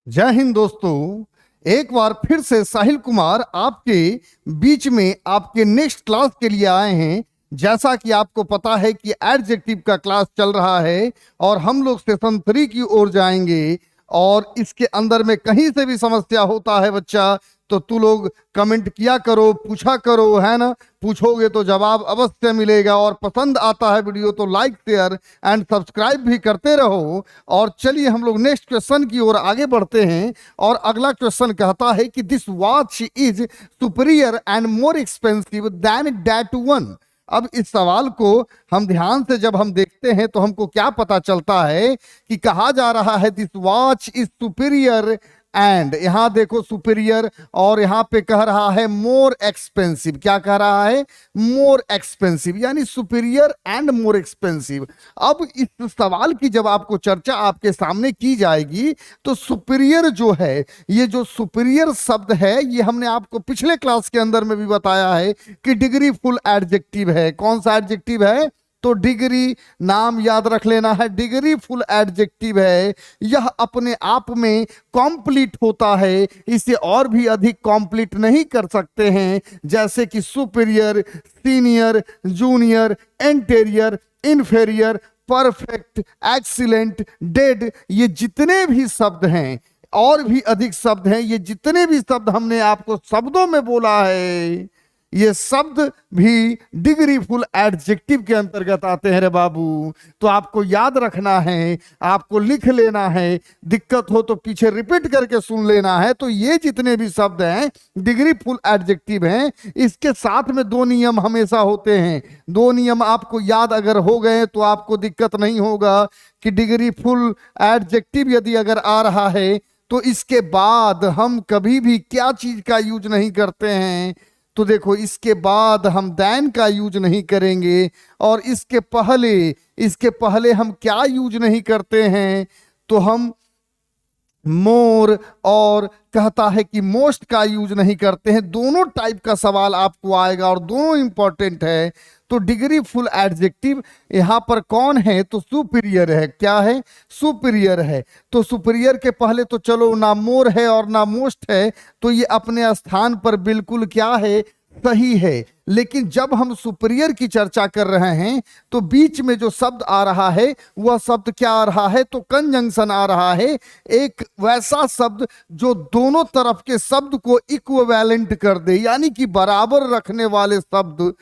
जय हिंद दोस्तों। एक बार फिर से साहिल कुमार आपके बीच में आपके नेक्स्ट क्लास के लिए आए हैं। जैसा कि आपको पता है कि एडजेक्टिव का क्लास चल रहा है और हम लोग सेशन 3 की ओर जाएंगे। और इसके अंदर में कहीं से भी समस्या होता है बच्चा, तो तू लोग कमेंट किया करो, पूछा करो, है ना। पूछोगे तो जवाब अवश्य मिलेगा। और पसंद आता है वीडियो तो लाइक शेयर एंड सब्सक्राइब भी करते रहो। और चलिए हम लोग नेक्स्ट क्वेश्चन की ओर आगे बढ़ते हैं। और अगला क्वेश्चन कहता है कि this watch is superior and more expensive than that one. अब इस सवाल को हम ध्यान से जब हम देखते हैं तो हमको क्या पता चलता है कि कहा जा रहा है this watch is superior and, यहां देखो सुपीरियर, और यहां पे कह रहा है मोर एक्सपेंसिव। क्या कह रहा है? मोर एक्सपेंसिव, यानी सुपीरियर एंड मोर एक्सपेंसिव। अब इस सवाल की जब आपको चर्चा आपके सामने की जाएगी तो सुपीरियर जो है, ये जो सुपीरियर शब्द है, ये हमने आपको पिछले क्लास के अंदर में भी बताया है कि डिग्री फुल एडजेक्टिव है। कौन सा एडजेक्टिव है? तो डिग्री, नाम याद रख लेना है, डिग्री फुल एडजेक्टिव है। यह अपने आप में कंप्लीट होता है, इसे और भी अधिक कंप्लीट नहीं कर सकते हैं। जैसे कि superior, senior, junior, anterior, inferior, perfect, excellent, dead, ये जितने भी शब्द हैं, और भी अधिक शब्द हैं, ये जितने भी शब्द हमने आपको शब्दों में बोला है, ये शब्द भी डिग्री फुल एडजेक्टिव के अंतर्गत आते हैं रे बाबू। तो आपको याद रखना है, आपको लिख लेना है, दिक्कत हो तो पीछे रिपीट करके सुन लेना है। तो ये जितने भी शब्द हैं डिग्री फुल एडजेक्टिव हैं। इसके साथ में दो नियम हमेशा होते हैं। दो नियम आपको याद अगर हो गए तो आपको दिक्कत नहीं होगा कि डिग्री फुल एडजेक्टिव यदि अगर आ रहा है तो इसके बाद हम कभी भी क्या चीज का यूज नहीं करते हैं। तो देखो, इसके बाद हम दैन का यूज नहीं करेंगे। और इसके पहले हम क्या यूज नहीं करते हैं? तो हम मोर और कहता है कि मोस्ट का यूज नहीं करते हैं। दोनों टाइप का सवाल आपको आएगा और दोनों इंपॉर्टेंट है। तो डिग्री फुल एडजेक्टिव यहां पर कौन है? तो सुपीरियर है। क्या है? सुपीरियर है। तो सुपीरियर के पहले तो चलो ना मोर है और ना मोस्ट है, तो ये अपने स्थान पर बिल्कुल क्या है? सही है। लेकिन जब हम सुपीरियर की चर्चा कर रहे हैं तो बीच में जो शब्द आ रहा है वह शब्द क्या आ रहा है? तो कंजंक्शन आ रहा है। एक वैसा शब्द जो दोनों तरफ के शब्द को इक्विवेलेंट कर दे, यानी कि बराबर रखने वाले शब्द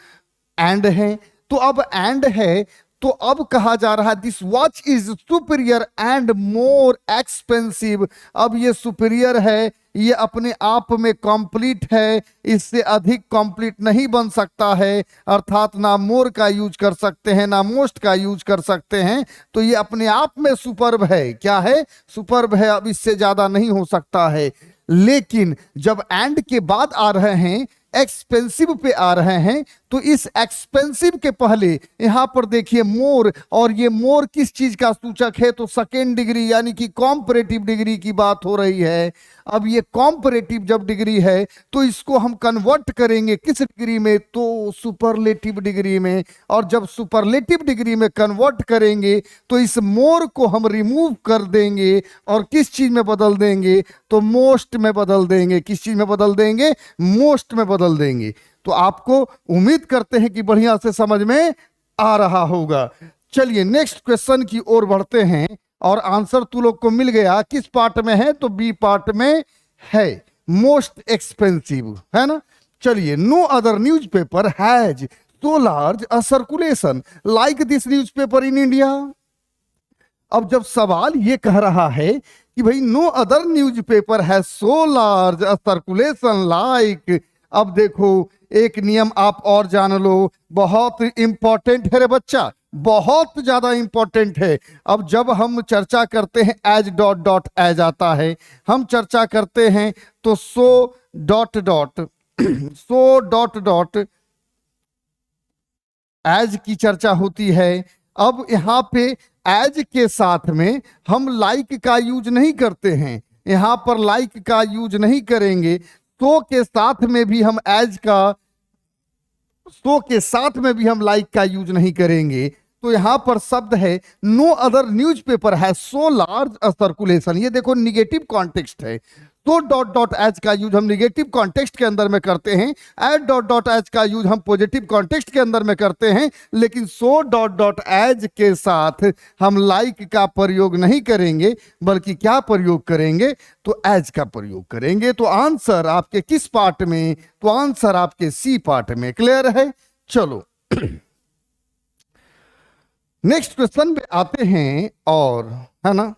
एंड है। तो अब एंड है, तो अब कहा जा रहा है this watch is superior and more expensive. अब ये सुपीरियर है, ये अपने आप में कंप्लीट है, इससे अधिक कंप्लीट नहीं बन सकता है। अर्थात ना मोर का यूज कर सकते हैं ना मोस्ट का यूज कर सकते हैं। तो ये अपने आप में सुपर्ब है। क्या है? सुपर्ब है। अब इससे ज्यादा नहीं हो सकता है। लेकिन जब एंड के बाद आ रहे हैं, एक्सपेंसिव पे आ रहे हैं, तो इस एक्सपेंसिव के पहले यहां पर देखिए मोर, और ये मोर किस चीज का सूचक है? तो सेकेंड डिग्री, यानी कि कॉम्परेटिव डिग्री की बात हो रही है। अब ये कॉम्परेटिव जब डिग्री है तो इसको हम कन्वर्ट करेंगे किस डिग्री में? तो सुपरलेटिव डिग्री में। और जब सुपरलेटिव डिग्री में कन्वर्ट करेंगे तो इस मोर को हम रिमूव कर देंगे और किस चीज में बदल देंगे? तो मोस्ट में बदल देंगे। किस चीज में बदल देंगे? मोस्ट में बदल देंगे। तो आपको उम्मीद करते हैं कि बढ़िया से समझ में आ रहा होगा। चलिए नेक्स्ट क्वेश्चन की ओर बढ़ते हैं। और आंसर तू लोग को मिल गया। किस पार्ट में है? तो बी पार्ट में है, मोस्ट एक्सपेंसिव, है ना। चलिए, no other newspaper has so large a circulation like this newspaper in India. अब जब सवाल ये कह रहा है कि भाई no other newspaper has so large a circulation like, अब देखो एक नियम आप और जान लो, बहुत इंपॉर्टेंट है रे बच्चा, बहुत ज्यादा इंपॉर्टेंट है। अब जब हम चर्चा करते हैं एज डॉट डॉट एज आता है, हम चर्चा करते हैं तो so dot dot so dot dot as की चर्चा होती है। अब यहां पे एज के साथ में हम लाइक का यूज नहीं करते हैं, यहां पर लाइक का यूज नहीं करेंगे। सो के साथ में भी हम एज का, सो के साथ में भी हम लाइक का यूज नहीं करेंगे। तो यहां पर शब्द है नो अदर न्यूज़पेपर है सो लार्ज अ सर्कुलेशन। ये देखो निगेटिव कॉन्टेक्स्ट है। तो डॉट डॉट एच का यूज हम निगेटिव कॉन्टेक्स्ट के अंदर में करते हैं, एट डॉट डॉट एच का यूज हम पॉजिटिव कॉन्टेक्स्ट के अंदर में करते हैं, लेकिन सो डॉट डॉट एच के साथ हम लाइक का प्रयोग नहीं करेंगे, बल्कि क्या प्रयोग करेंगे, तो एज का प्रयोग करेंगे। तो आंसर आपके किस पार्ट में, तो आंसर आपके सी पार्ट में। क्लियर है? चलो नेक्स्ट क्वेश्चन पे आते हैं, और है ना,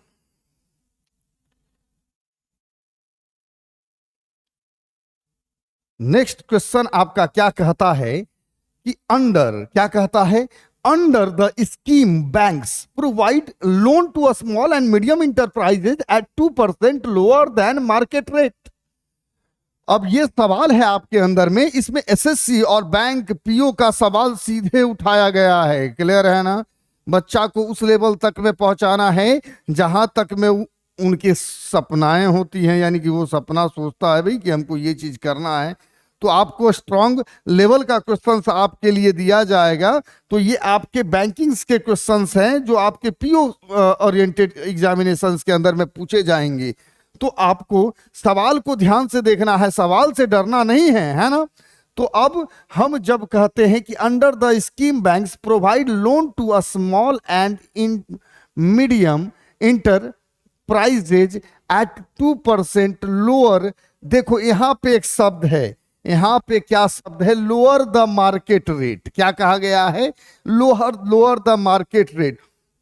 नेक्स्ट क्वेश्चन आपका क्या कहता है कि अंडर, क्या कहता है, under the scheme banks provide loan to a small and medium enterprises at 2% lower than market rate. अब ये सवाल है आपके अंदर में, इसमें एसएससी और बैंक पीओ का सवाल सीधे उठाया गया है। क्लियर है ना? बच्चा को उस लेवल तक में पहुंचाना है जहां तक में उनके सपनाएं होती हैं, यानी कि वो सपना सोचता है भाई कि हमको ये चीज करना है, तो आपको स्ट्रांग लेवल का क्वेश्चंस आपके लिए दिया जाएगा। तो ये आपके बैंकिंग्स के क्वेश्चंस हैं जो आपके पीओ ओरिएंटेड एग्जामिनेशंस के अंदर में पूछे जाएंगे। तो आपको सवाल को ध्यान से देखना है, सवाल से डरना नहीं है ना? तो अब हम जब कहते हैं कि under the scheme banks provide loan to a small and in medium enterprises at 2% lower, देखो यहां पे एक शब्द है, यहां पे क्या शब्द है, लोअर द मार्केट रेट। क्या कहा गया है? Lower the market rate.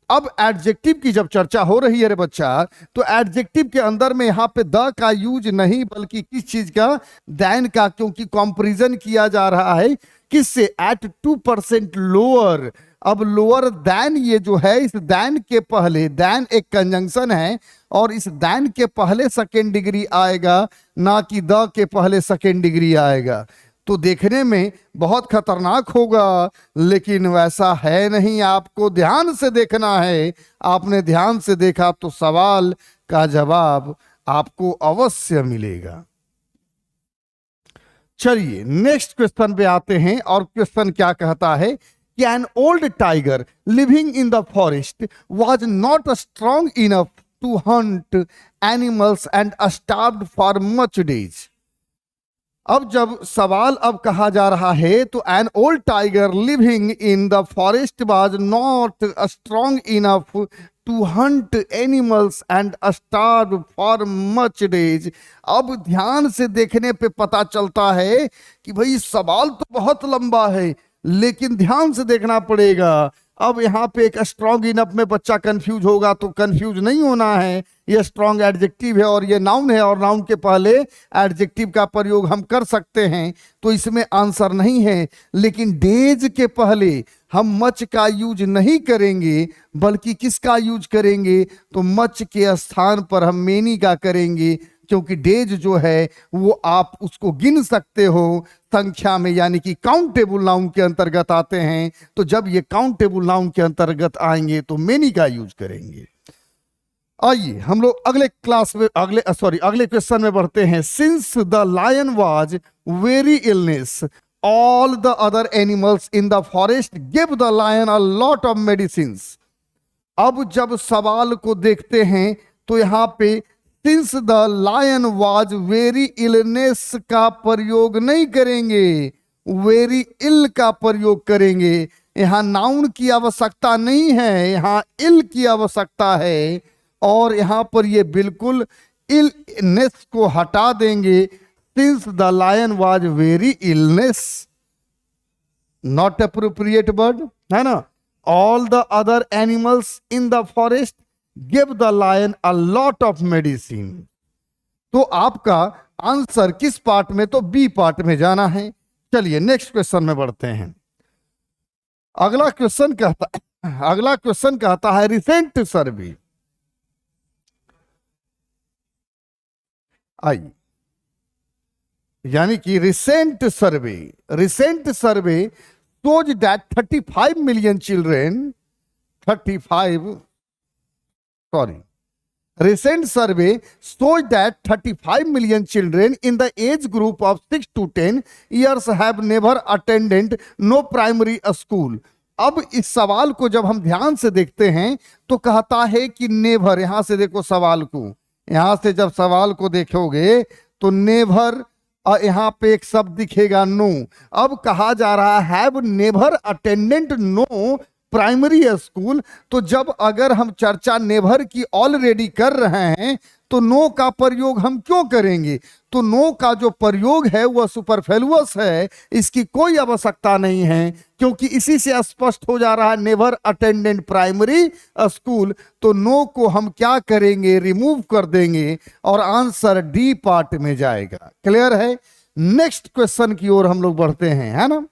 अब एडजेक्टिव की जब चर्चा हो रही है रे बच्चा, तो एडजेक्टिव के अंदर में यहां पे द का यूज नहीं, बल्कि किस चीज का, दैन का, क्योंकि कंपैरिजन किया जा रहा है किससे, एट 2% लोअर। अब लोअर दैन, ये जो है, इस दैन के पहले, दैन एक कंजंक्शन है और इस दैन के पहले सेकेंड डिग्री आएगा, ना कि द के पहले सेकेंड डिग्री आएगा। तो देखने में बहुत खतरनाक होगा, लेकिन वैसा है नहीं। आपको ध्यान से देखना है, आपने ध्यान से देखा तो सवाल का जवाब आपको अवश्य मिलेगा। चलिए नेक्स्ट क्वेश्चन पे आते हैं, और क्वेश्चन क्या कहता है कि an old tiger living in the forest was not strong enough to hunt animals and starved for much days. अब जब सवाल अब कहा जा रहा है, तो an old tiger living in the forest was not strong enough to hunt animals and starve for much days. अब ध्यान से देखने पे पता चलता है कि भाई सवाल तो बहुत लंबा है, लेकिन ध्यान से देखना पड़ेगा। अब यहाँ पे एक स्ट्रॉन्ग इनफ में बच्चा कंफ्यूज होगा, तो कंफ्यूज नहीं होना है, ये स्ट्रॉन्ग एडजेक्टिव है और ये नाउन है, और नाउन के पहले एडजेक्टिव का प्रयोग हम कर सकते हैं, तो इसमें आंसर नहीं है। लेकिन डेज के पहले हम मच का यूज नहीं करेंगे, बल्कि किसका यूज करेंगे, तो मच के स्थान पर हम मेनी का करेंगे, क्योंकि डेज जो है वो आप उसको गिन सकते हो संख्या में, यानी कि काउंटेबल नाउन के अंतर्गत आते हैं। तो जब ये काउंटेबल नाउन के अंतर्गत आएंगे तो मेनी का यूज करेंगे। आइए हम लोग अगले क्लास में, अगले क्वेश्चन में बढ़ते हैं। Since the lion was very illness all the other animals in the forest give the lion a lot of medicine. अब जब सवाल को देखते हैं तो यहां पे since the lion was very illness का प्रयोग नहीं करेंगे, वेरी इल का प्रयोग करेंगे। यहां नाउन की आवश्यकता नहीं है, यहां इल की आवश्यकता है, और यहां पर ये बिल्कुल इलनेस को हटा देंगे। Since the lion was very illness, not appropriate word है ना। All the other animals in the forest give the lion a lot of medicine. तो आपका आंसर किस पार्ट में, तो बी पार्ट में जाना है। चलिए नेक्स्ट क्वेश्चन में बढ़ते हैं। अगला क्वेश्चन कहता है रिसेंट सर्वे। आइए, यानी कि recent survey shows that 35 million children, recent survey shows that 35 million children in the age group of 6 to 10 years have never attended no primary school. अब इस सवाल को जब हम ध्यान से देखते हैं तो कहता है कि नेवर, यहां से देखो सवाल को, यहां से जब सवाल को देखोगे तो नेवर, यहां पे एक शब्द दिखेगा नो। अब कहा जा रहा है have never attendant no primary school. तो जब अगर हम चर्चा नेवर की ऑलरेडी कर रहे हैं तो नो का प्रयोग हम क्यों करेंगे? तो नो का जो प्रयोग है वह सुपरफ्लुअस है, इसकी कोई आवश्यकता नहीं है, क्योंकि इसी से स्पष्ट हो जा रहा है नेवर अटेंडेंट प्राइमरी स्कूल। तो नो को हम क्या करेंगे? रिमूव कर देंगे और आंसर डी पार्ट में जाएगा। क्लियर है? नेक्स्ट क्वेश्चन की ओर हम लोग बढ़ते हैं, है ना।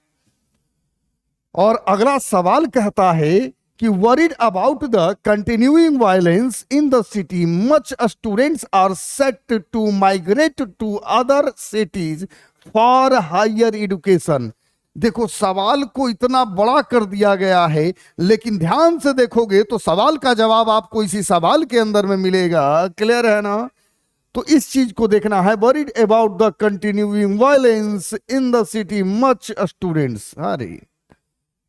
और अगला सवाल कहता है कि worried about the continuing violence in the city much students are set to migrate to other cities for higher education. देखो सवाल को इतना बड़ा कर दिया गया है, लेकिन ध्यान से देखोगे तो सवाल का जवाब आपको इसी सवाल के अंदर में मिलेगा। क्लियर है ना? तो इस चीज को देखना है। Worried about the continuing violence in the city much students. अरे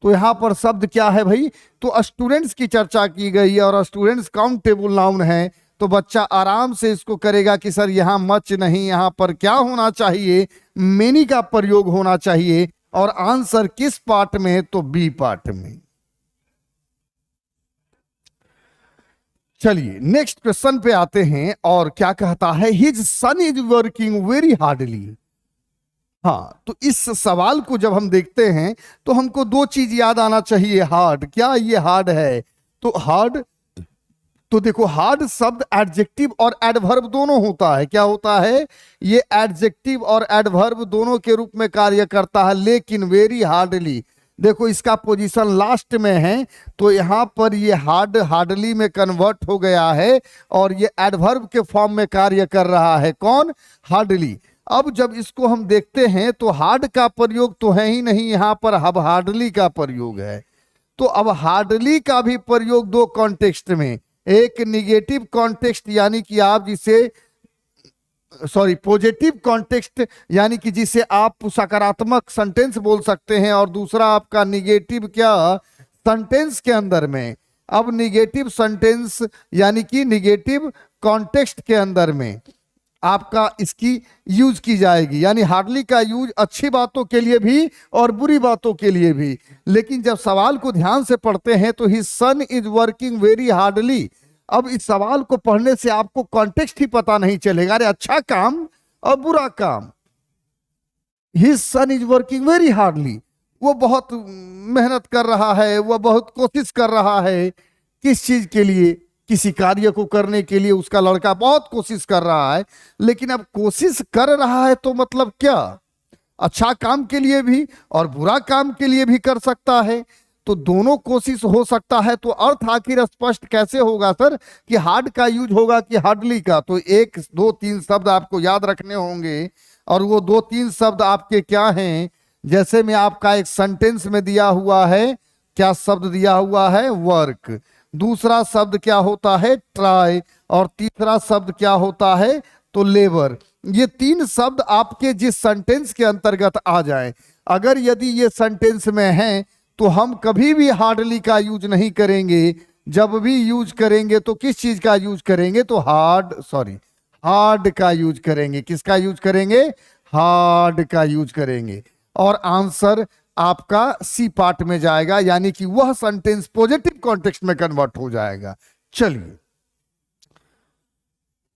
तो यहां पर शब्द क्या है भाई? तो स्टूडेंट्स की चर्चा की गई है और स्टूडेंट्स काउंटेबल नाउन है, तो बच्चा आराम से इसको करेगा कि सर यहां मच नहीं, यहां पर क्या होना चाहिए? मेनी का प्रयोग होना चाहिए। और आंसर किस पार्ट में है? तो बी पार्ट में। चलिए नेक्स्ट क्वेश्चन पे आते हैं और क्या कहता है? His son is working very hardly. हाँ, तो इस सवाल को जब हम देखते हैं तो हमको दो चीज याद आना चाहिए। हार्ड, क्या ये हार्ड है? तो हार्ड, तो देखो हार्ड शब्द एडजेक्टिव और एडवर्ब दोनों होता है। क्या होता है? ये एडजेक्टिव और एडवर्ब दोनों के रूप में कार्य करता है। लेकिन वेरी हार्डली, देखो इसका पोजीशन लास्ट में है, तो यहां पर ये हार्ड हार्डली में कन्वर्ट हो गया है और ये एडवर्ब के फॉर्म में कार्य कर रहा है। कौन? हार्डली। अब जब इसको हम देखते हैं तो हार्ड का प्रयोग तो है ही नहीं, यहां पर अब हार्डली का प्रयोग है। तो अब हार्डली का भी प्रयोग दो कॉन्टेक्स्ट में, एक निगेटिव कॉन्टेक्स्ट यानी कि आप जिसे पॉजिटिव कॉन्टेक्स्ट यानी कि जिसे आप सकारात्मक सेंटेंस बोल सकते हैं, और दूसरा आपका निगेटिव क्या सेंटेंस के अंदर में। अब निगेटिव सेंटेंस यानी कि निगेटिव कॉन्टेक्स्ट के अंदर में आपका इसकी यूज की जाएगी, यानी हार्डली का यूज अच्छी बातों के लिए भी और बुरी बातों के लिए भी। लेकिन जब सवाल को ध्यान से पढ़ते हैं तो his son is working very hardly. अब इस सवाल को पढ़ने से आपको कॉन्टेक्स्ट ही पता नहीं चलेगा, अरे अच्छा काम और बुरा काम। His son is working very hardly, वो बहुत मेहनत कर रहा है, वह बहुत कोशिश कर रहा है। किस चीज के लिए? किसी कार्य को करने के लिए उसका लड़का बहुत कोशिश कर रहा है। लेकिन अब कोशिश कर रहा है तो मतलब क्या? अच्छा काम के लिए भी और बुरा काम के लिए भी कर सकता है, तो दोनों कोशिश हो सकता है। तो अर्थ आखिर स्पष्ट कैसे होगा सर कि हार्ड का यूज होगा कि हार्डली का? तो एक दो तीन शब्द आपको याद रखने होंगे, और वो दो तीन शब्द आपके क्या हैं? जैसे में आपका एक सेंटेंस में दिया हुआ है, क्या शब्द दिया हुआ है? वर्क। दूसरा शब्द क्या होता है? ट्राई। और तीसरा शब्द क्या होता है? तो लेबर। ये तीन शब्द आपके जिस सेंटेंस के अंतर्गत आ जाए, अगर यदि ये सेंटेंस में हैं तो हम कभी भी हार्डली का यूज नहीं करेंगे। जब भी यूज करेंगे तो किस चीज का यूज करेंगे? तो हार्ड का यूज करेंगे। किसका यूज करेंगे? हार्ड का यूज करेंगे। और आंसर आपका सी पार्ट में जाएगा, यानी कि वह सेंटेंस पॉजिटिव कॉन्टेक्स्ट में कन्वर्ट हो जाएगा। चलिए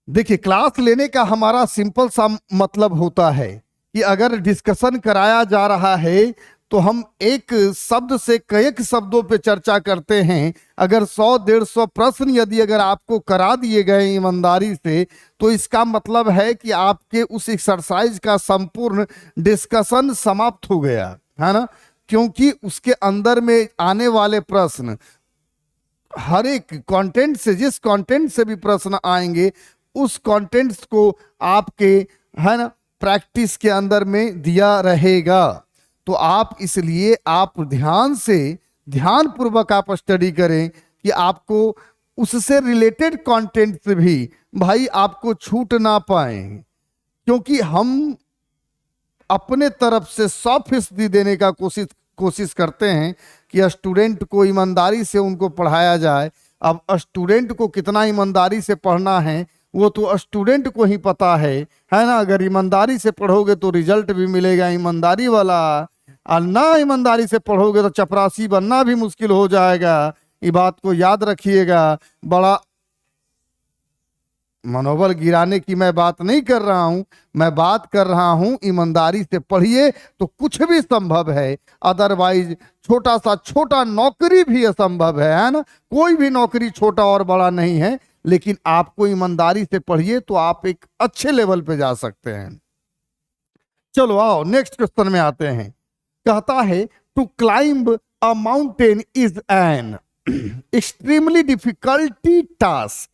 देखिए, क्लास लेने का हमारा सिंपल सा मतलब होता है कि अगर डिस्कशन कराया जा रहा है तो हम एक शब्द से कई शब्दों पे चर्चा करते हैं। अगर 100-150 प्रश्न यदि अगर आपको करा दिए गए ईमानदारी से, तो इसका मतलब है कि आपके उस एक्सरसाइज का संपूर्ण डिस्कशन समाप्त हो गया है ना। क्योंकि उसके अंदर में आने वाले प्रश्न, हर एक कंटेंट से, जिस कंटेंट से भी प्रश्न आएंगे उस कंटेंट्स को आपके है ना प्रैक्टिस के अंदर में दिया रहेगा। तो आप इसलिए आप ध्यान से, ध्यान पूर्वक आप स्टडी करें कि आपको उससे रिलेटेड कंटेंट से भी भाई आपको छूट ना पाए, क्योंकि हम अपने तरफ से 100% देने का कोशिश करते हैं कि स्टूडेंट को ईमानदारी से उनको पढ़ाया जाए। अब स्टूडेंट को कितना ईमानदारी से पढ़ना है वो तो स्टूडेंट को ही पता है ना। अगर ईमानदारी से पढ़ोगे तो रिजल्ट भी मिलेगा ईमानदारी वाला, और ना ईमानदारी से पढ़ोगे तो चपरासी बनना भी मुश्किल हो जाएगा। ये बात को याद रखिएगा। बड़ा मनोबल गिराने की मैं बात नहीं कर रहा हूं, मैं बात कर रहा हूं ईमानदारी से पढ़िए तो कुछ भी संभव है। अदरवाइज छोटा सा छोटा नौकरी भी असंभव है ना। कोई भी नौकरी छोटा और बड़ा नहीं है, लेकिन आपको ईमानदारी से पढ़िए तो आप एक अच्छे लेवल पे जा सकते हैं। चलो आओ नेक्स्ट क्वेश्चन में आते हैं। कहता है to climb a mountain is an extremely difficulty task.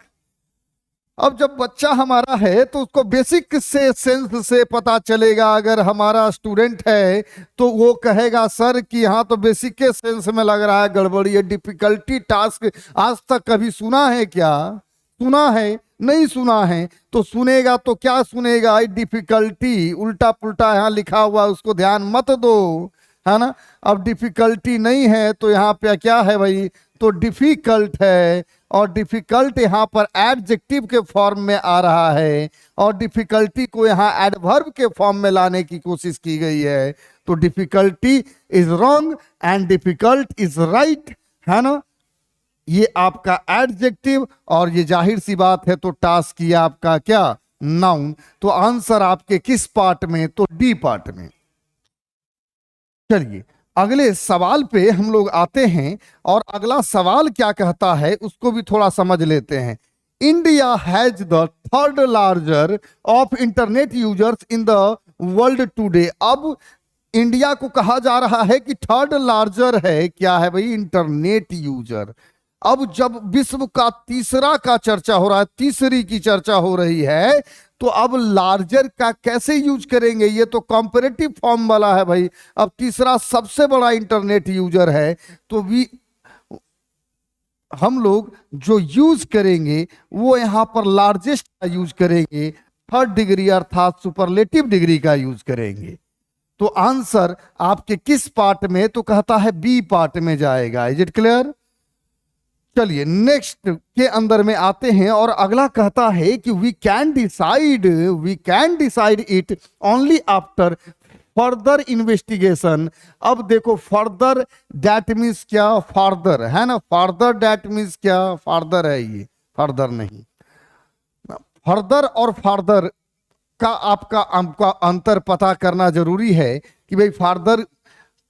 अब जब बच्चा हमारा है तो उसको बेसिक से सेंस से पता चलेगा। अगर हमारा स्टूडेंट है तो वो कहेगा सर कि हाँ तो बेसिक के सेंस में लग रहा है गड़बड़ी है। डिफिकल्टी टास्क आज तक कभी सुना है क्या? सुना है? नहीं सुना है। तो सुनेगा तो क्या सुनेगा? डिफिकल्टी उल्टा पुल्टा यहाँ लिखा हुआ उसको ध्यान मत दो, है ना। अब डिफिकल्टी नहीं है तो यहाँ पे क्या है भाई? तो डिफिकल्ट है, और डिफिकल्ट यहाँ पर एडजेक्टिव के फॉर्म में आ रहा है, और डिफिकल्टी को यहाँ एडवर्ब के फॉर्म में लाने की कोशिश की गई है। तो difficulty is wrong and difficult is right, है ना। ये आपका एडजेक्टिव, और ये जाहिर सी बात है तो टास्क ये आपका क्या? नाउन। तो आंसर आपके किस पार्ट में? तो डी पार्ट में। चलिए अगले सवाल पे हम लोग आते हैं, और अगला सवाल क्या कहता है उसको भी थोड़ा समझ लेते हैं। India has the third larger of internet users in the world today. अब इंडिया को कहा जा रहा है कि थर्ड लार्जर है। क्या है भाई? Internet user. अब जब विश्व का तीसरा का चर्चा हो रहा है, तीसरी की चर्चा हो रही है, तो अब लार्जर का कैसे यूज करेंगे? ये तो कंपैरेटिव फॉर्म वाला है भाई। अब तीसरा सबसे बड़ा इंटरनेट यूजर है, तो हम लोग जो यूज करेंगे वो यहां पर लार्जेस्ट का यूज करेंगे, थर्ड डिग्री अर्थात सुपरलेटिव डिग्री का यूज करेंगे। तो आंसर आपके किस पार्ट में? तो कहता है बी पार्ट में जाएगा। Is it clear? चलिए नेक्स्ट के अंदर में आते हैं, और अगला कहता है कि we can decide it only after further investigation. अब देखो फर्दर दैट मीन्स क्या? फार्दर, है ना। फार्दर दैट मीन्स क्या? फार्दर है, ये फार्दर नहीं। फर्दर और फार्दर का आपका अंतर पता करना जरूरी है कि भाई फार्दर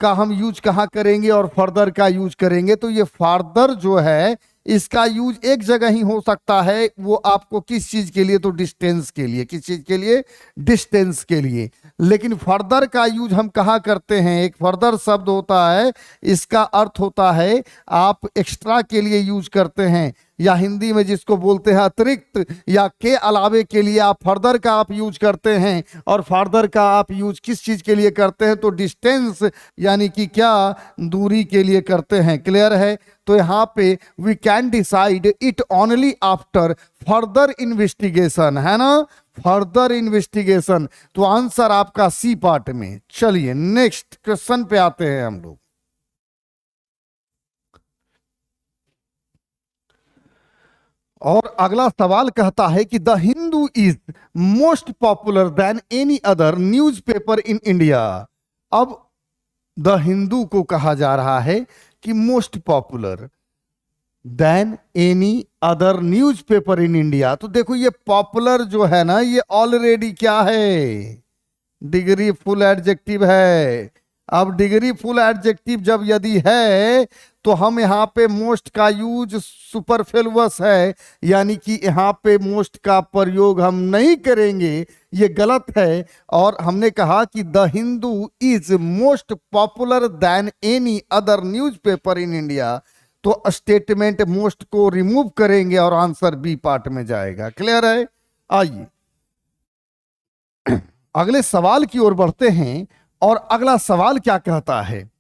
का हम यूज कहाँ करेंगे और फर्दर का यूज करेंगे। तो ये फार्दर जो है इसका यूज एक जगह ही हो सकता है। वो आपको किस चीज के लिए? तो डिस्टेंस के लिए। किस चीज के लिए? डिस्टेंस के लिए। लेकिन फर्दर का यूज हम कहाँ करते हैं? एक फर्दर शब्द होता है, इसका अर्थ होता है आप एक्स्ट्रा के लिए यूज करते हैं, या हिंदी में जिसको बोलते हैं अतिरिक्त या के अलावे के लिए आप फर्दर का आप यूज करते हैं। और फर्दर का आप यूज किस चीज के लिए करते हैं? तो डिस्टेंस यानी कि क्या? दूरी के लिए करते हैं। क्लियर है? तो यहाँ पे we can decide it only after further investigation, है ना। Further investigation. तो आंसर आपका सी पार्ट में। चलिए नेक्स्ट क्वेश्चन पे आते हैं हम लोग। और अगला सवाल कहता है कि the Hindu is most popular than any other newspaper in India. अब द हिंदू को कहा जा रहा है कि most popular than any other newspaper in India. तो देखो ये पॉपुलर जो है ना, ये ऑलरेडी क्या है? डिग्री फुल एडजेक्टिव है। अब डिग्री फुल एडजेक्टिव जब यदि है तो हम यहाँ पे मोस्ट का यूज सुपरफ्लुअस है, यानी कि यहाँ पे मोस्ट का प्रयोग हम नहीं करेंगे, ये गलत है। और हमने कहा कि the Hindu is most popular than any other newspaper in India. तो स्टेटमेंट मोस्ट को रिमूव करेंगे और आंसर बी पार्ट में जाएगा। क्लियर है? आइए अगले सवाल की ओर बढ़ते हैं, और अगला सवाल क्या कहता है?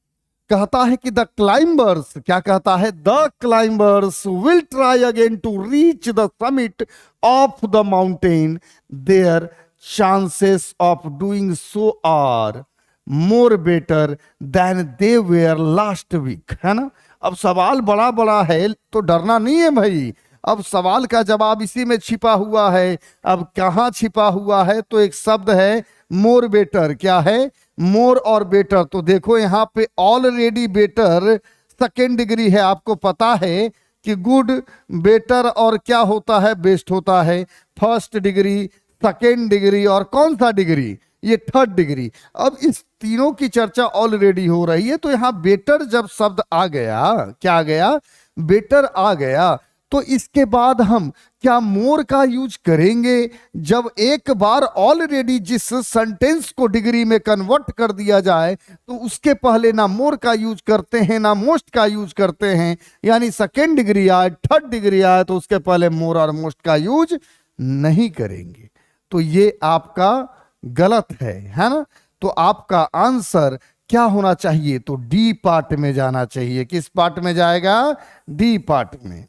कहता है कि द क्लाइंबर्स, क्या कहता है? The climbers will try again to reach the summit of the mountain, their chances of doing so are. More better than they were last week, है ना। अब सवाल बड़ा बड़ा है तो डरना नहीं है भाई। अब सवाल का जवाब इसी में छिपा हुआ है। अब कहाँ छिपा हुआ है, तो एक शब्द है मोर बेटर। क्या है? मोर और बेटर। तो देखो यहाँ पे ऑलरेडी बेटर सेकेंड डिग्री है। आपको पता है कि गुड, बेटर और क्या होता है? बेस्ट होता है। फर्स्ट डिग्री, सेकेंड डिग्री और कौन सा डिग्री? ये थर्ड डिग्री। अब इस तीनों की चर्चा ऑलरेडी हो रही है, तो यहां बेटर जब शब्द आ गया, क्या आ गया? बेटर आ गया, तो इसके बाद हम क्या मोर का यूज करेंगे? जब एक बार ऑलरेडी जिस सेंटेंस को डिग्री में कन्वर्ट कर दिया जाए, तो उसके पहले ना मोर का यूज करते हैं ना मोस्ट का यूज करते हैं। यानी सेकेंड डिग्री आए, थर्ड डिग्री आए, तो उसके पहले मोर और मोस्ट का यूज नहीं करेंगे। तो ये आपका गलत है ना। तो आपका आंसर क्या होना चाहिए? तो डी पार्ट में जाना चाहिए। किस पार्ट में जाएगा? डी पार्ट में।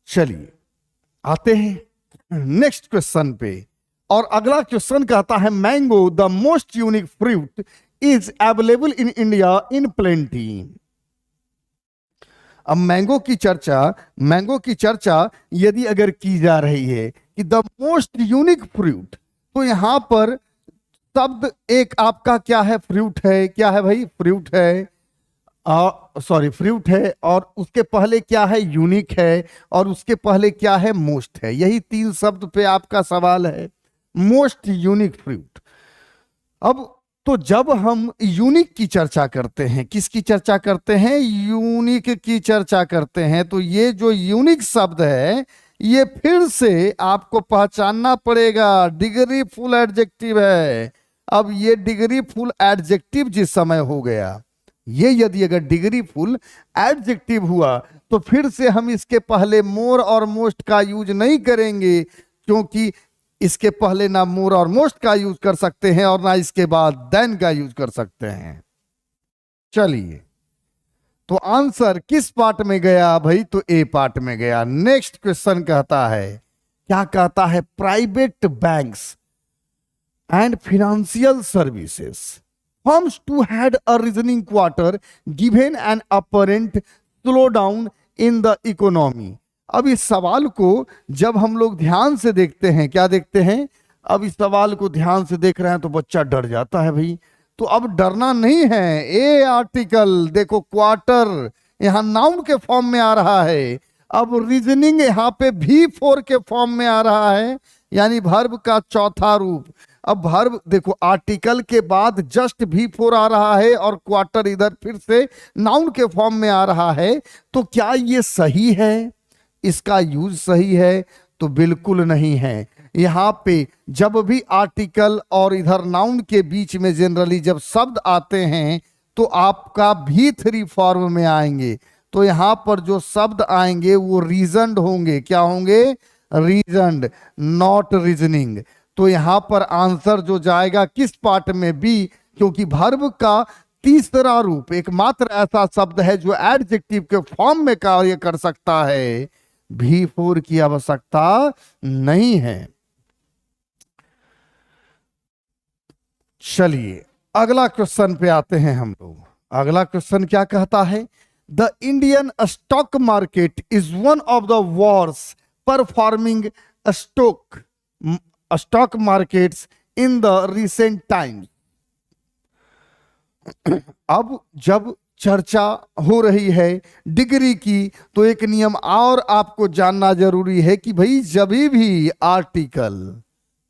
चलिए आते हैं नेक्स्ट क्वेश्चन पे। और अगला क्वेश्चन कहता है mango the most unique fruit is available in India in plenty. अब मैंगो की चर्चा यदि अगर की जा रही है कि द मोस्ट यूनिक फ्रूट, तो यहां पर शब्द एक आपका क्या है? फ्रूट है। क्या है भाई? फ्रूट है। फ्रूट है, और उसके पहले क्या है? यूनिक है, और उसके पहले क्या है? मोस्ट है। यही तीन शब्द पे आपका सवाल है, मोस्ट यूनिक फ्रूट। अब तो जब हम यूनिक की चर्चा करते हैं, किसकी चर्चा करते हैं? यूनिक की चर्चा करते हैं। तो ये जो यूनिक शब्द है, ये फिर से आपको पहचानना पड़ेगा, डिग्री फुल एडजेक्टिव है। अब ये डिग्री फुल एडजेक्टिव जिस समय हो गया, ये यदि अगर डिग्री फुल एडजेक्टिव हुआ, तो फिर से हम इसके पहले मोर और मोस्ट का यूज नहीं करेंगे, क्योंकि इसके पहले ना मोर और मोस्ट का यूज कर सकते हैं और ना इसके बाद देन का यूज कर सकते हैं। चलिए, तो आंसर किस पार्ट में गया भाई? तो ए पार्ट में गया। नेक्स्ट क्वेश्चन कहता है, क्या कहता है? Private banks and financial services firms to had a reasoning quarter given an apparent slowdown in the economy। अब इस सवाल को जब हम लोग ध्यान से देखते हैं, क्या देखते हैं? अब इस सवाल को ध्यान से देख रहे हैं तो बच्चा डर जाता है भाई। तो अब डरना नहीं है। ए आर्टिकल देखो, क्वार्टर यहां नाउन के फॉर्म में आ रहा है। अब रीजनिंग यहाँ पे V4 के फॉर्म में आ रहा है, यानी वर्ब का चौथा रूप। अब वर्ब देखो, आर्टिकल के बाद जस्ट V4 आ रहा है और क्वार्टर इधर फिर से नाउन के फॉर्म में आ रहा है। तो क्या ये सही है? इसका यूज सही है? तो बिल्कुल नहीं है। यहाँ पे जब भी आर्टिकल और इधर नाउन के बीच में जनरली जब शब्द आते हैं, तो आपका V3 फॉर्म में आएंगे। तो यहाँ पर जो शब्द आएंगे वो रीजनड होंगे। क्या होंगे? Reasoned, not reasoning. तो यहां पर आंसर जो जाएगा किस पार्ट में? बी, क्योंकि वर्ब का तीसरा रूप एकमात्र ऐसा शब्द है जो एडजेक्टिव के फॉर्म में कार्य कर सकता है। V4 की आवश्यकता नहीं है। चलिए अगला क्वेश्चन पे आते हैं हम लोग। अगला क्वेश्चन क्या कहता है? The Indian stock market is one of the worst performing stock markets in the recent times. अब जब चर्चा हो रही है डिग्री की, तो एक नियम और आपको जानना जरूरी है कि भाई जब भी आर्टिकल,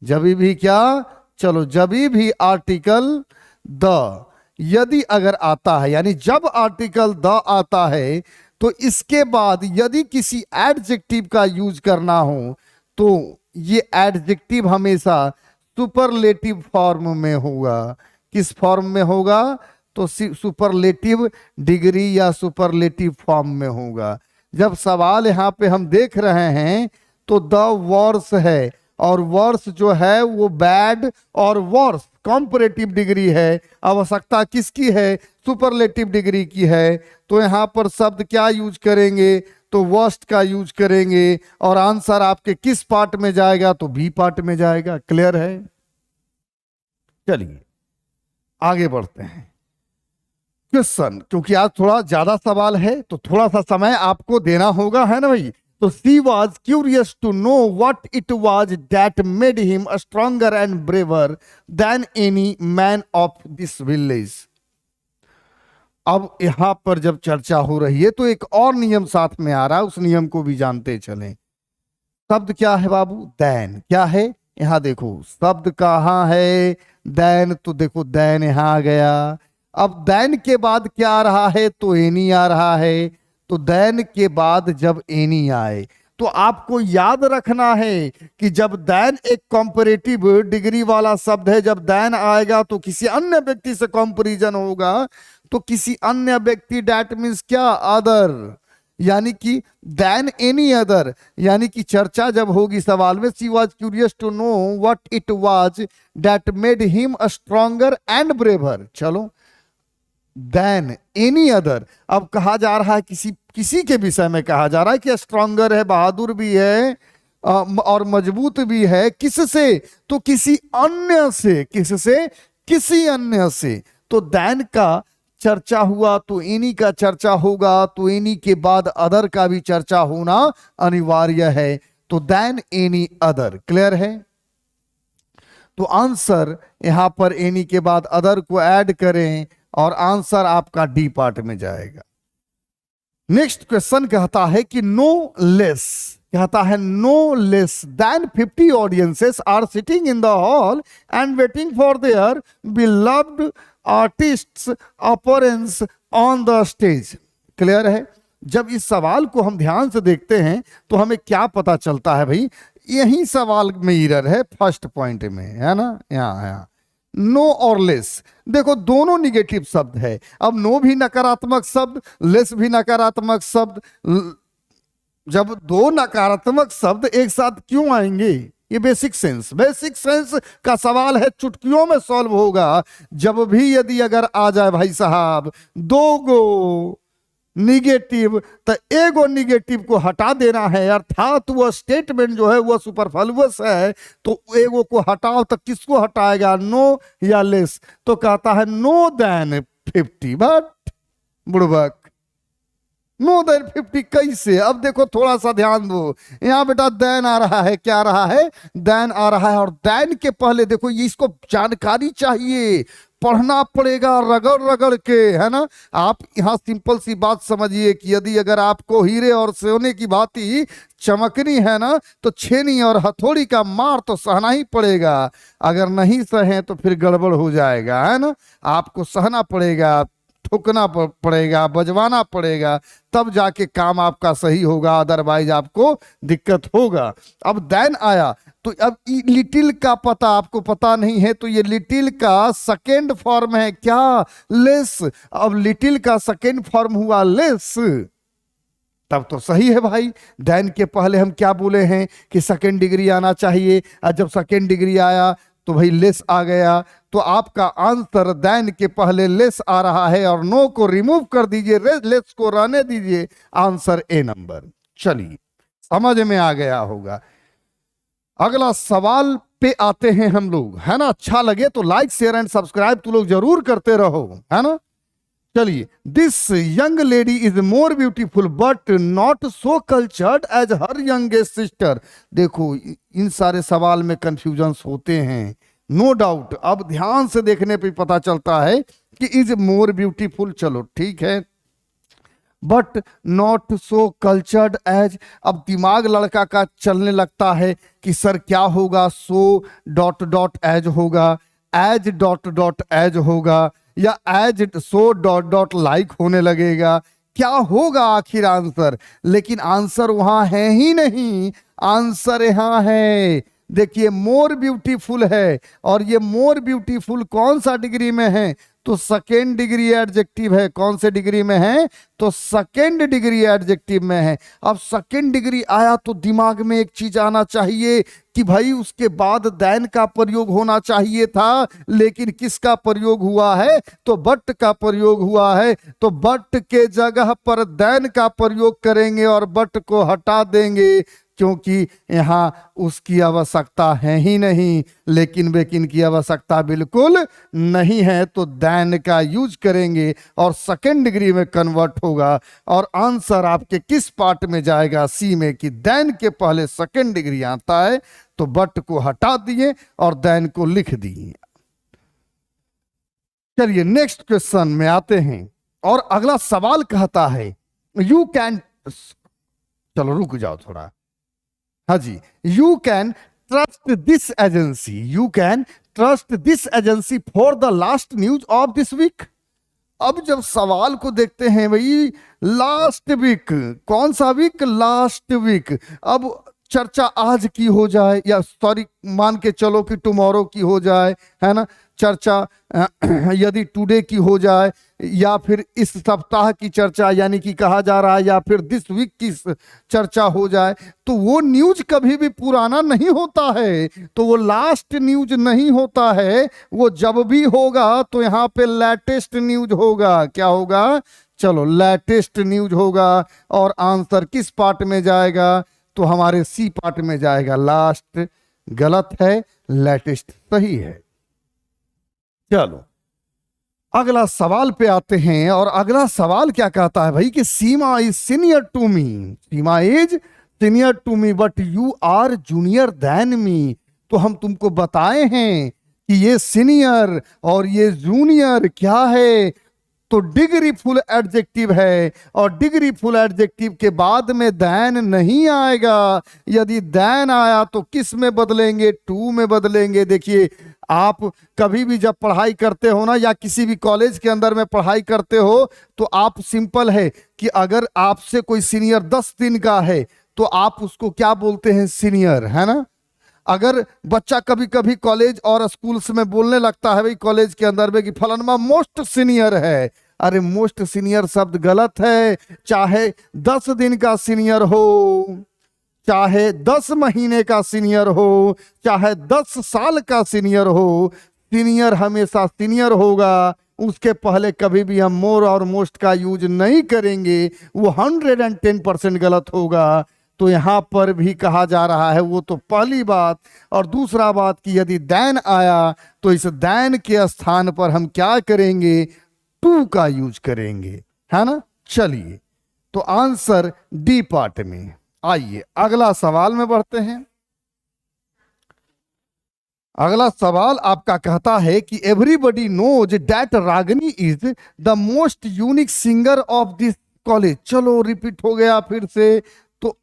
जब भी क्या, चलो जब भी आर्टिकल द यदि अगर आता है, यानी जब आर्टिकल द आता है, तो इसके बाद यदि किसी एडजेक्टिव का यूज करना हो, तो ये एडजेक्टिव हमेशा सुपरलेटिव फॉर्म में होगा। किस फॉर्म में होगा? तो सुपरलेटिव डिग्री या सुपरलेटिव फॉर्म में होगा। जब सवाल यहाँ पे हम देख रहे हैं तो द वर्स है, और वर्स जो है वो बैड और वर्स कॉम्परेटिव डिग्री है। आवश्यकता किसकी है? सुपरलेटिव डिग्री की है। तो यहाँ पर शब्द क्या यूज करेंगे? तो वर्स्ट का यूज करेंगे। और आंसर आपके किस पार्ट में जाएगा? तो बी पार्ट में जाएगा। क्लियर है? चलिए आगे बढ़ते हैं। क्वेश्चन, क्योंकि आज थोड़ा ज्यादा सवाल है तो थोड़ा सा समय आपको देना होगा, है ना भाई। तो she was curious to know what it was that made him stronger and braver than any man of this village. अब यहां पर जब चर्चा हो रही है तो एक और नियम साथ में आ रहा है, उस नियम को भी जानते चलें। शब्द क्या है बाबू? दैन। क्या है? यहां देखो शब्द कहाँ है? दैन। तो देखो दैन यहां आ गया। अब दैन के बाद क्या आ रहा है? तो एनी आ रहा है। तो दैन के बाद जब एनी आए तो आपको याद रखना है कि जब दैन एक कॉम्परेटिव डिग्री वाला शब्द है, जब दैन आएगा तो किसी अन्य व्यक्ति से कंपैरिजन होगा, तो किसी अन्य व्यक्ति, डैट मीन्स क्या? अदर, यानी कि देन एनी अदर, यानी कि चर्चा जब होगी सवाल में, she was curious to know what it was that made him stronger and braver. चलो, देन एनी अदर। अब कहा जा रहा है किसी के विषय में कहा जा रहा है कि स्ट्रॉन्गर है, बहादुर भी है और मजबूत भी है। किससे? तो किसी अन्य से। किससे? किसी अन्य से। तो देन का चर्चा हुआ तो एनी का चर्चा होगा, तो एनी के बाद अदर का भी चर्चा होना अनिवार्य है। तो देन एनी अदर। क्लियर है? तो आंसर यहां पर एनी के बाद अदर को ऐड करें और आंसर आपका डी पार्ट में जाएगा। नेक्स्ट क्वेश्चन कहता है कि नो लेस, कहता है no less than 50 audiences are sitting in the hall and waiting for their beloved artists appearance on the stage. Clear है? जब इस सवाल को हम ध्यान से देखते हैं तो हमें क्या पता चलता है भाई? यही सवाल में एरर है, फर्स्ट पॉइंट में, है ना। यहाँ नो और लेस, देखो दोनों निगेटिव शब्द है। अब नो भी नकारात्मक शब्द, लेस भी नकारात्मक शब्द। जब दो नकारात्मक शब्द एक साथ क्यों आएंगे? ये बेसिक सेंस का सवाल है, चुटकियों में सॉल्व होगा। जब भी यदि अगर आ जाए भाई साहब दो गो निगेटिव, तो एगो निगेटिव को हटा देना है, अर्थात वह स्टेटमेंट जो है वह सुपरफ्लुअस है। तो एगो को हटाओ तो किसको हटाएगा? नो या लेस। तो कहता है नो देन 50। बट बुड़बक, नो देन 50 कैसे? अब देखो थोड़ा सा ध्यान दो, यहां बेटा देन आ रहा है। क्या आ रहा है? देन आ रहा है। और देन के पहले देखो, ये इसको जानकारी चाहिए, पढ़ना पड़ेगा रगड़ रगड़ के, है ना। आप यहां सिंपल सी बात समझिए कि यदि अगर आपको हीरे और सोने की भांति चमकनी है ना, तो छेनी और हथौड़ी का मार तो सहना ही पड़ेगा। अगर नहीं सहे तो फिर गड़बड़ हो जाएगा, है ना। आपको सहना पड़ेगा, ठोकना पड़ेगा, बजवाना पड़ेगा, तब जाके काम आपका सही होगा, अदरवाइज आपको दिक्कत होगा। अब देन आया तो अब लिटिल का पता आपको पता नहीं है, तो ये लिटिल का सेकेंड फॉर्म है क्या? लेस। अब लिटिल का सेकेंड फॉर्म हुआ लेस, तब तो सही है भाई। देन के पहले हम क्या बोले हैं कि सेकेंड डिग्री आना चाहिए, और जब सेकेंड डिग्री आया तो भाई लेस आ गया। तो आपका आंसर देन के पहले लेस आ रहा है, और नो को रिमूव कर दीजिए, लेस को रहने दीजिए, आंसर ए नंबर। चलिए समझ में आ गया होगा। अगला सवाल पे आते हैं हम लोग, है ना। अच्छा लगे तो लाइक शेयर एंड सब्सक्राइब तो लोग जरूर करते रहो, है ना। चलिए, this young lady is more beautiful but not so cultured as her youngest sister. देखो इन सारे सवाल में कंफ्यूजन होते हैं, नो डाउट। अब ध्यान से देखने पे पता चलता है कि इज मोर ब्यूटीफुल, चलो ठीक है, but not so cultured as. अब दिमाग लड़का का चलने लगता है कि सर क्या होगा? सो डॉट डॉट एज होगा, एज डॉट डॉट एज होगा, या as so dot dot like होने लगेगा। क्या होगा आखिर आंसर? लेकिन आंसर वहां है ही नहीं, आंसर यहां है। देखिए मोर ब्यूटीफुल है, और ये मोर ब्यूटीफुल कौन सा डिग्री में है? तो सेकेंड डिग्री एडजेक्टिव है। कौन से डिग्री में है? तो सेकेंड डिग्री एडजेक्टिव में है। अब सेकेंड डिग्री आया तो दिमाग में एक चीज आना चाहिए कि भाई उसके बाद देन का प्रयोग होना चाहिए था, लेकिन किसका प्रयोग हुआ है? तो बट का प्रयोग हुआ है। तो बट के जगह पर देन का प्रयोग करेंगे और बट को हटा देंगे, क्योंकि यहाँ उसकी आवश्यकता है ही नहीं, लेकिन बेकिन की आवश्यकता बिल्कुल नहीं है, तो दैन का यूज करेंगे और सेकेंड डिग्री में कन्वर्ट होगा। और आंसर आपके किस पार्ट में जाएगा? सी में, कि दैन के पहले सेकेंड डिग्री आता है, तो बट को हटा दिए और दैन को लिख दिए। चलिए नेक्स्ट क्वेश्चन में आते हैं, और अगला सवाल कहता है यू कैन, चलो रुक जाओ थोड़ा, हाँ जी, you can trust this agency, you can trust this agency for the last news of this week. अब जब सवाल को देखते हैं भाई, लास्ट वीक, कौन सा वीक? Last week. अब चर्चा आज की हो जाए, या सॉरी मान के चलो कि टुमारो की हो जाए, है ना, चर्चा यदि टुडे की हो जाए, या फिर इस सप्ताह की चर्चा यानी कि कहा जा रहा है, या फिर दिस वीक की चर्चा हो जाए, तो वो न्यूज कभी भी पुराना नहीं होता है, तो वो लास्ट न्यूज नहीं होता है। वो जब भी होगा तो यहाँ पे लेटेस्ट न्यूज होगा। क्या होगा? चलो लेटेस्ट न्यूज होगा। और आंसर किस पार्ट में जाएगा? तो हमारे सी पार्ट में जाएगा। लास्ट गलत है, लेटेस्ट सही है। चलो अगला सवाल पे आते हैं, और अगला सवाल क्या कहता है भाई कि Seema is senior to me, Seema is senior to me but you are junior than me. तो हम तुमको बताए हैं कि ये सीनियर और ये जूनियर क्या है, तो डिग्री फुल एडजेक्टिव है, और डिग्री फुल एडजेक्टिव के बाद में दैन नहीं आएगा। यदि दैन आया तो किस में बदलेंगे? टू में बदलेंगे। देखिए आप कभी भी जब पढ़ाई करते हो ना, या किसी भी कॉलेज के अंदर में पढ़ाई करते हो, तो आप सिंपल है कि अगर आपसे कोई सीनियर 10 दिन का है तो आप उसको क्या बोलते हैं? सीनियर, है ना। अगर बच्चा कभी कभी कॉलेज और स्कूल्स में बोलने लगता है भाई कॉलेज के अंदर में कि फलाना मोस्ट सीनियर है, अरे मोस्ट सीनियर शब्द गलत है। चाहे 10 दिन का सीनियर हो, चाहे 10 महीने का सीनियर हो, चाहे 10 साल का सीनियर हो, सीनियर हमेशा सीनियर होगा। उसके पहले कभी भी हम मोर और मोस्ट का यूज नहीं करेंगे, वो 110% गलत होगा। तो यहां पर भी कहा जा रहा है, वो तो पहली बात। और दूसरा बात कि यदि दैन आया तो इस दैन के स्थान पर हम क्या करेंगे? टू का यूज करेंगे, है ना। चलिए तो आंसर डी पार्ट में। आइए अगला सवाल में बढ़ते हैं। अगला सवाल आपका कहता है कि everybody knows that Ragini is the most unique singer of this college. चलो रिपीट हो गया फिर से, तो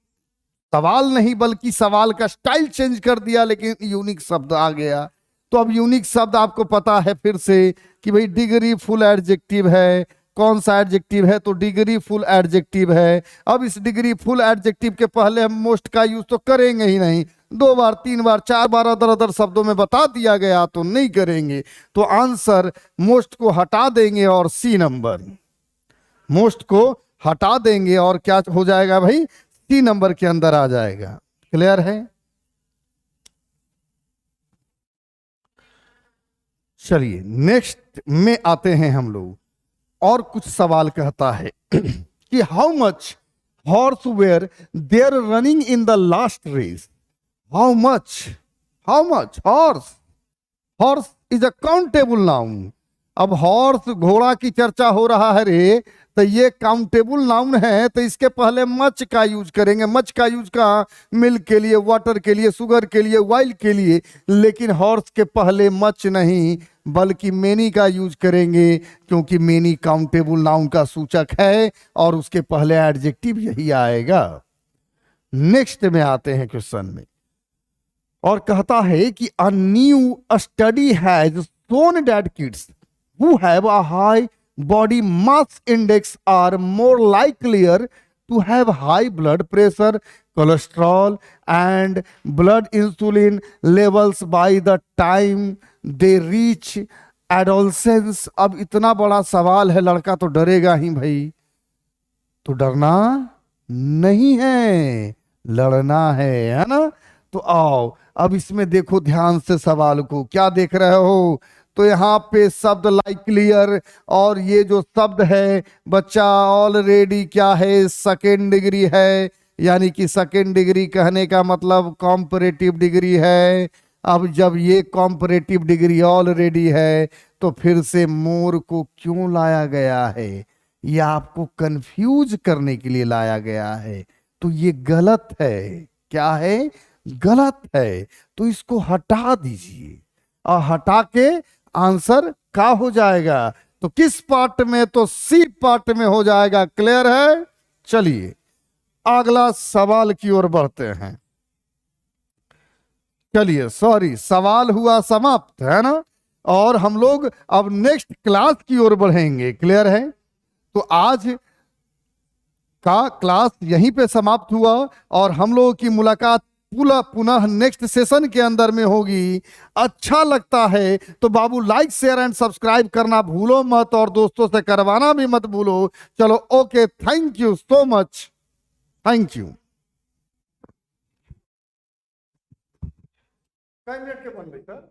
सवाल नहीं बल्कि सवाल का स्टाइल चेंज कर दिया, लेकिन यूनिक शब्द आ गया। तो अब यूनिक शब्द आपको पता है फिर से कि भाई डिग्री फुल एडजेक्टिव है। कौन सा एडजेक्टिव है? तो डिग्री फुल एडजेक्टिव है। अब इस डिग्री फुल एडजेक्टिव के पहले हम मोस्ट का यूज तो करेंगे ही नहीं, 2 बार 3 बार 4 बार अदर अदर शब्दों में बता दिया गया तो नहीं करेंगे। तो आंसर मोस्ट को हटा देंगे और सी नंबर, मोस्ट को हटा देंगे और क्या हो जाएगा भाई? सी नंबर के अंदर आ जाएगा। क्लियर है? चलिए नेक्स्ट में आते हैं हम लोग, और कुछ सवाल कहता है कि how much horse were there running in the last race. How much horse, horse is a countable noun. अब हॉर्स घोड़ा की चर्चा हो रहा है रे, तो ये काउंटेबल नाउन है, तो इसके पहले मच का यूज करेंगे। मच का यूज कहाँ? मिल्क के लिए, वाटर के लिए, शुगर के लिए, वाइल के लिए। लेकिन हॉर्स के पहले मच नहीं बल्कि मेनी का यूज करेंगे, क्योंकि मेनी काउंटेबल नाउन का सूचक है और उसके पहले एडजेक्टिव यही आएगा। नेक्स्ट में आते हैं क्वेश्चन में, और कहता है कि a new study has shown that kids who have a high body mass index are more likelier to have high blood pressure, cholesterol and blood insulin levels by the time they reach adolescence। अब इतना बड़ा सवाल है, लड़का तो डरेगा ही भाई। तो डरना नहीं है, लड़ना है ना। तो आओ अब इसमें देखो ध्यान से सवाल को, क्या देख रहे हो? तो यहाँ पे शब्द लाइकलियर, और ये जो शब्द है बच्चा ऑलरेडी क्या है? सेकेंड डिग्री है। यानी कि सेकेंड डिग्री कहने का मतलब कॉम्परेटिव डिग्री है। अब जब ये कॉम्परेटिव डिग्री ऑलरेडी है तो फिर से मोर को क्यों लाया गया है? ये आपको कंफ्यूज करने के लिए लाया गया है। तो ये गलत है। क्या है? गलत है। तो इसको हटा दीजिए और हटा के आंसर का हो जाएगा। तो किस पार्ट में? तो सी पार्ट में हो जाएगा। क्लियर है? चलिए अगला सवाल की ओर बढ़ते हैं। चलिए सॉरी, सवाल हुआ समाप्त, है ना? और हम लोग अब नेक्स्ट क्लास की ओर बढ़ेंगे। क्लियर है? तो आज का क्लास यहीं पे समाप्त हुआ और हम लोगों की मुलाकात पुनः नेक्स्ट सेशन के अंदर में होगी। अच्छा लगता है तो बाबू लाइक शेयर एंड सब्सक्राइब करना भूलो मत और दोस्तों से करवाना भी मत भूलो। चलो okay, thank you so much. Thank you. कई मिनट के बन गई सर।